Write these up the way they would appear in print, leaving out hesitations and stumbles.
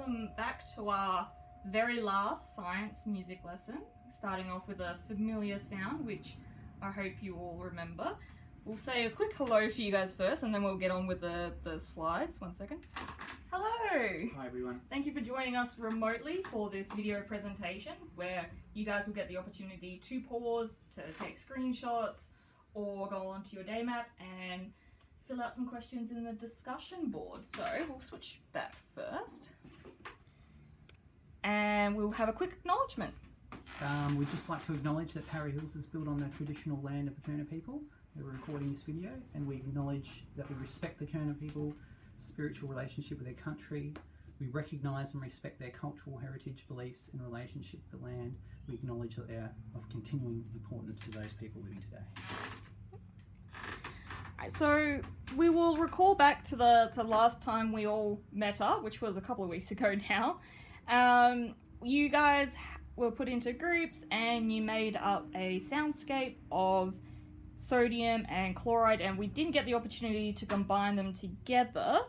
welcome back to our very last science music lesson, starting off with a familiar sound which I hope you all remember. We'll say a quick hello to you guys first and then we'll get on with the slides. 1 second. Hello! Hi everyone. Thank you for joining us remotely for this video presentation where you guys will get the opportunity to pause, to take screenshots, or go onto your day map and fill out some questions in the discussion board. So we'll switch back first. And we'll have a quick acknowledgement. We'd just like to acknowledge that Parry Hills is built on the traditional land of the Kurna people. We're recording this video and we acknowledge that we respect the Kurna people, spiritual relationship with their country. We recognise and respect their cultural heritage, beliefs and relationship with the land. We acknowledge that they are of continuing importance to those people living today. So we will recall back to the last time we all met up, which was a couple of weeks ago now. You guys were put into groups and you made up a soundscape of sodium and chloride, and we didn't get the opportunity to combine them together,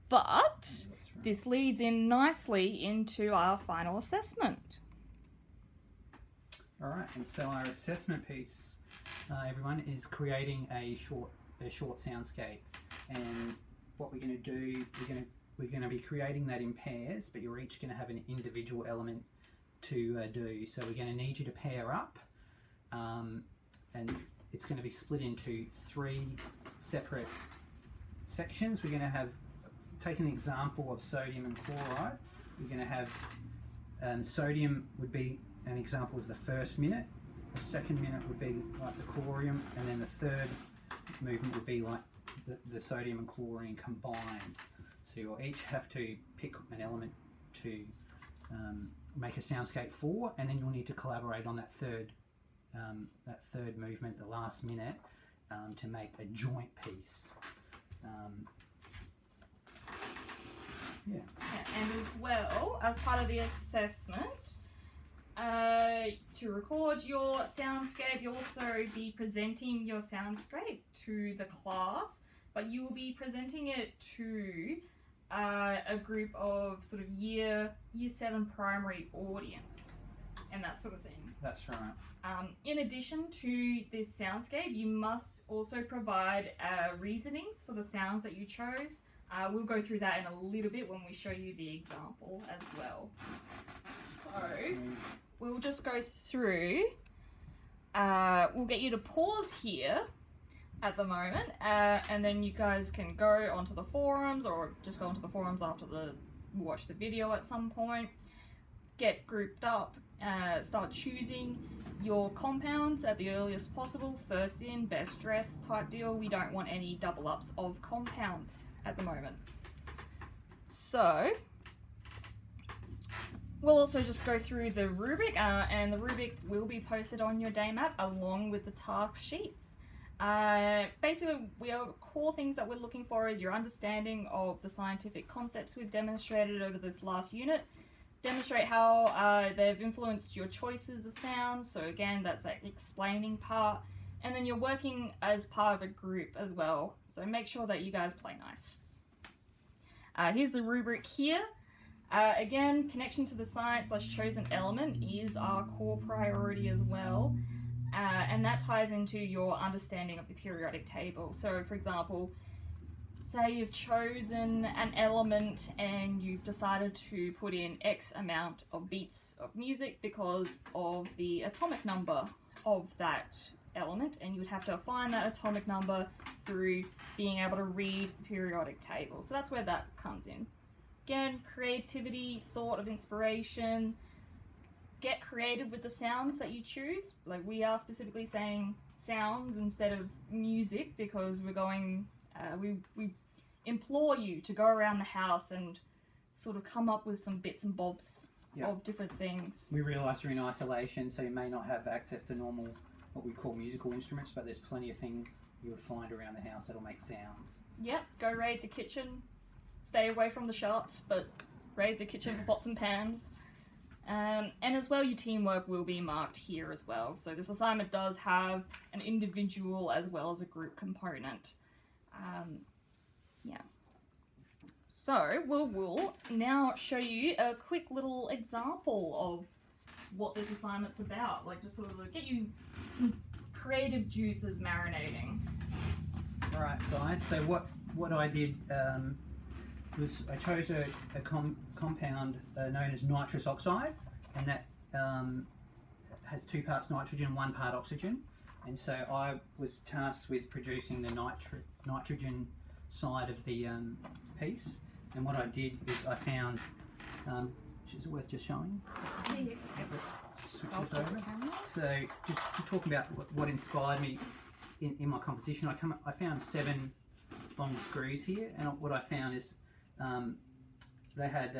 but this leads in nicely into our final assessment. Alright, and so our assessment piece, everyone, is creating a short soundscape, and what we're going to do, we're going to be creating that in pairs, but you're each going to have an individual element to do. So we're going to need you to pair up, and it's going to be split into 3 separate sections. We're going to have, taking the example of sodium and chloride, we're going to have sodium would be an example of the first minute, the second minute would be like the chlorium, and then the third movement would be like the sodium and chlorine combined. So you'll each have to pick an element to make a soundscape for, and then you'll need to collaborate on that third movement, the last minute, to make a joint piece. Yeah, and as well, as part of the assessment, to record your soundscape, you'll also be presenting your soundscape to the class, but you will be presenting it to a group of sort of year 7 primary audience and that sort of thing. that's right. In addition to this soundscape, you must also provide reasonings for the sounds that you chose. We'll go through that in a little bit when we show you the example as well. So we'll just go through, we'll get you to pause here at the moment, and then you guys can go onto the forums or just go onto the forums after watch the video at some point, get grouped up, start choosing your compounds at the earliest possible, first in, best dressed type deal. We don't want any double ups of compounds at the moment. So we'll also just go through the rubric, and the rubric will be posted on your day map along with the task sheets. Basically, core things that we're looking for is your understanding of the scientific concepts we've demonstrated over this last unit. Demonstrate how they've influenced your choices of sounds. So again, that's that explaining part. And then you're working as part of a group as well. So make sure that you guys play nice. Here's the rubric here. Again, connection to the science/chosen element is our core priority as well. And that ties into your understanding of the periodic table. So for example, say you've chosen an element and you've decided to put in X amount of beats of music because of the atomic number of that element, and you would have to find that atomic number through being able to read the periodic table. So that's where that comes in. Again, creativity, thought of inspiration. Get creative with the sounds that you choose. Like we are specifically saying sounds instead of music because we're going, we implore you to go around the house and sort of come up with some bits and bobs of different things. We realise you're in isolation, so you may not have access to normal, what we call musical instruments, but there's plenty of things you would find around the house that'll make sounds. Yep, go raid the kitchen. Stay away from the shops, but raid the kitchen for pots and pans. And as well, your teamwork will be marked here as well. So this assignment does have an individual as well as a group component. Yeah. So we'll now show you a quick little example of what this assignment's about, like just sort of get you some creative juices marinating. Alright guys, so what I did was I chose a compound known as nitrous oxide, and that has 2 parts nitrogen and 1 part oxygen, and so I was tasked with producing the nitrogen side of the piece. And what I did is I found, is it worth just showing? Yeah. Let's switch this over. So just to talk about what inspired me in my composition, I found 7 long screws here, and what I found is they had,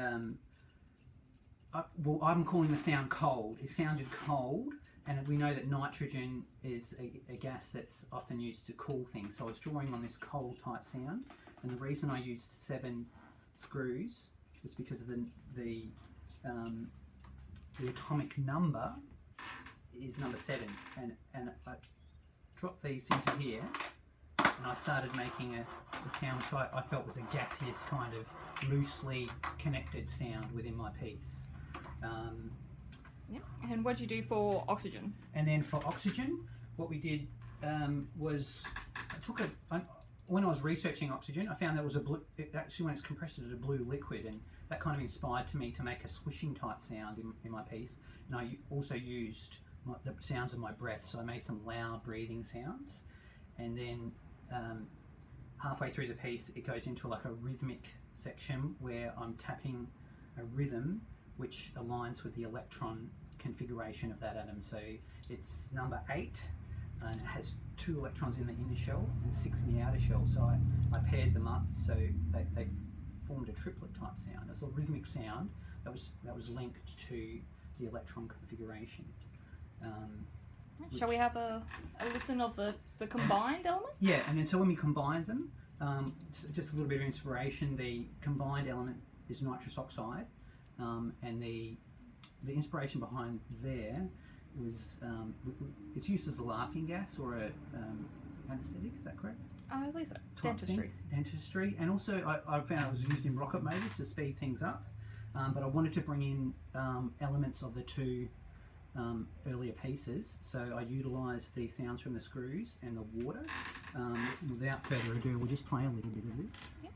well, I'm calling the sound cold. It sounded cold, and we know that nitrogen is a gas that's often used to cool things. So I was drawing on this cold type sound, and the reason I used 7 screws was because of the atomic number is number 7, and I dropped these into here, and I started making a sound which I felt was a gaseous kind of loosely connected sound within my piece. Yep. And what did you do for oxygen? And then for oxygen, what we did was I took when I was researching oxygen, I found there was actually when it's compressed it's a blue liquid, and that kind of inspired me to make a swishing type sound in my piece. And I also used the sounds of my breath, so I made some loud breathing sounds. And then halfway through the piece, it goes into like a rhythmic section where I'm tapping a rhythm which aligns with the electron configuration of that atom. So it's number 8, and it has 2 electrons in the inner shell and 6 in the outer shell. So I paired them up so they formed a triplet type sound. It's a rhythmic sound that was linked to the electron configuration. Shall we have a listen of the combined elements? Yeah, and then so when we combined them, just a little bit of inspiration, the combined element is nitrous oxide, and the inspiration behind there was it's used as a laughing gas or a anesthetic, is that correct? I believe so. Dentistry. And also I found it was used in rocket motors to speed things up, but I wanted to bring in elements of the 2 earlier pieces, so I utilised the sounds from the screws and the water. Without further ado, we'll just play a little bit of this. Yep.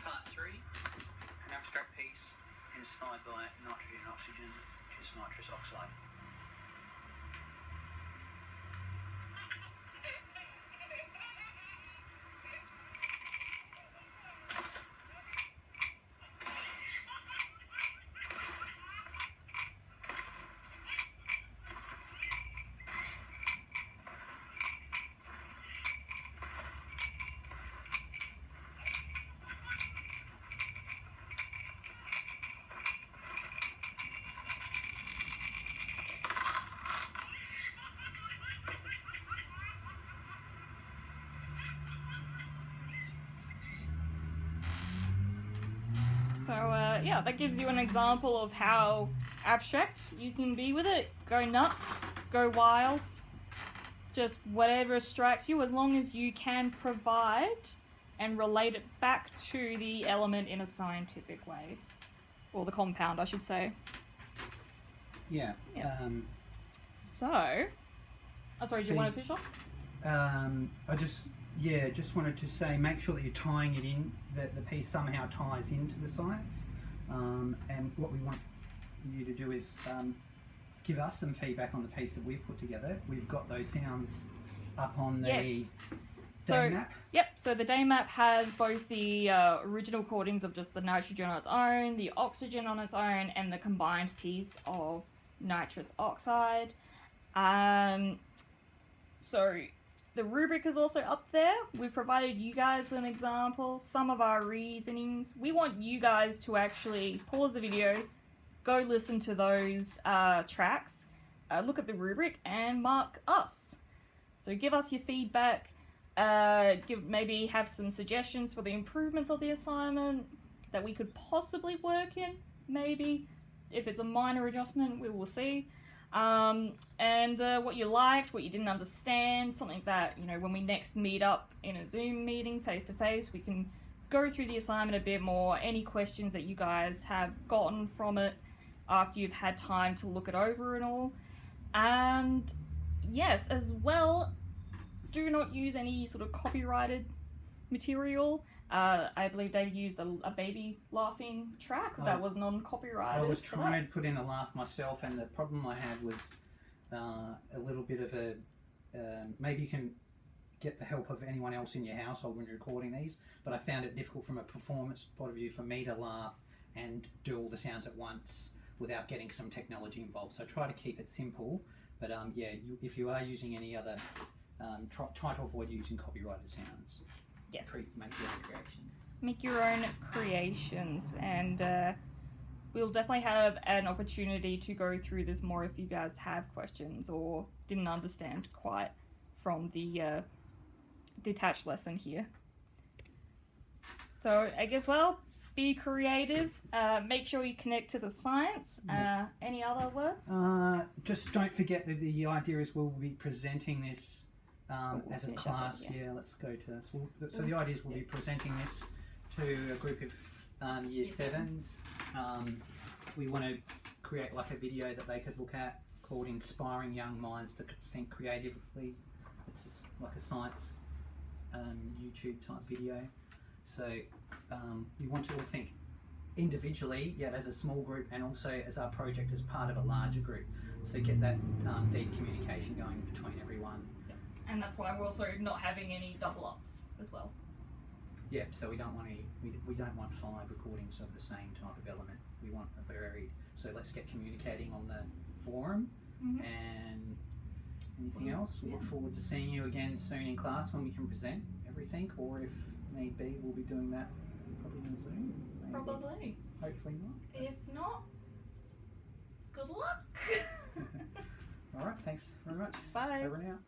Part 3, an abstract piece inspired by nitrogen and oxygen, which is nitrous oxide. So yeah, that gives you an example of how abstract you can be with it. Go nuts, go wild, just whatever strikes you, as long as you can provide and relate it back to the element in a scientific way. Or the compound, I should say. Yeah. So, sorry, do you want to finish off? I just wanted to say, make sure that you're tying it in, that the piece somehow ties into the science. And what we want you to do is give us some feedback on the piece that we've put together. We've got those sounds up on the day map. Yep, so the day map has both the original recordings of just the nitrogen on its own, the oxygen on its own, and the combined piece of nitrous oxide. So the rubric is also up there. We've provided you guys with an example, some of our reasonings. We want you guys to actually pause the video, go listen to those tracks, look at the rubric, and mark us. So give us your feedback, maybe have some suggestions for the improvements of the assignment that we could possibly work in, maybe. If it's a minor adjustment, we will see. and what you liked, what you didn't understand, something that, you know, when we next meet up in a Zoom meeting face to face, we can go through the assignment a bit more, any questions that you guys have gotten from it after you've had time to look it over and all. And yes, as well, do not use any sort of copyrighted material. I believe David used a baby laughing track that was non-copyrighted. I was trying to put in a laugh myself, and the problem I had was a little bit of a maybe you can get the help of anyone else in your household when you're recording these, but I found it difficult from a performance point of view for me to laugh and do all the sounds at once without getting some technology involved. So try to keep it simple, but yeah, if you are using any other, try to avoid using copyrighted sounds. Yes. Make your own creations. Make your own creations, and we'll definitely have an opportunity to go through this more if you guys have questions or didn't understand quite from the detached lesson here. So I guess, well, be creative, make sure you connect to the science. Any other words? Just don't forget that the idea is we'll be presenting this as a class. Yeah, let's go to this. So the idea is we'll be presenting this to a group of year sevens. We want to create like a video that they could look at called Inspiring Young Minds to Think Creatively. It's just like a science YouTube type video. So we want to all think individually, yet as a small group, and also as our project as part of a larger group. So get that deep communication going between everyone. And that's why we're also not having any double ups as well. Yeah, so we don't want we don't want 5 recordings of the same type of element. We want a varied. So let's get communicating on the forum. And anything else? We look forward to seeing you again soon in class when we can present everything, or if need be, we'll be doing that probably on Zoom. Maybe. Probably. Hopefully not. If not, good luck. All right, thanks very much. Bye. Over and out.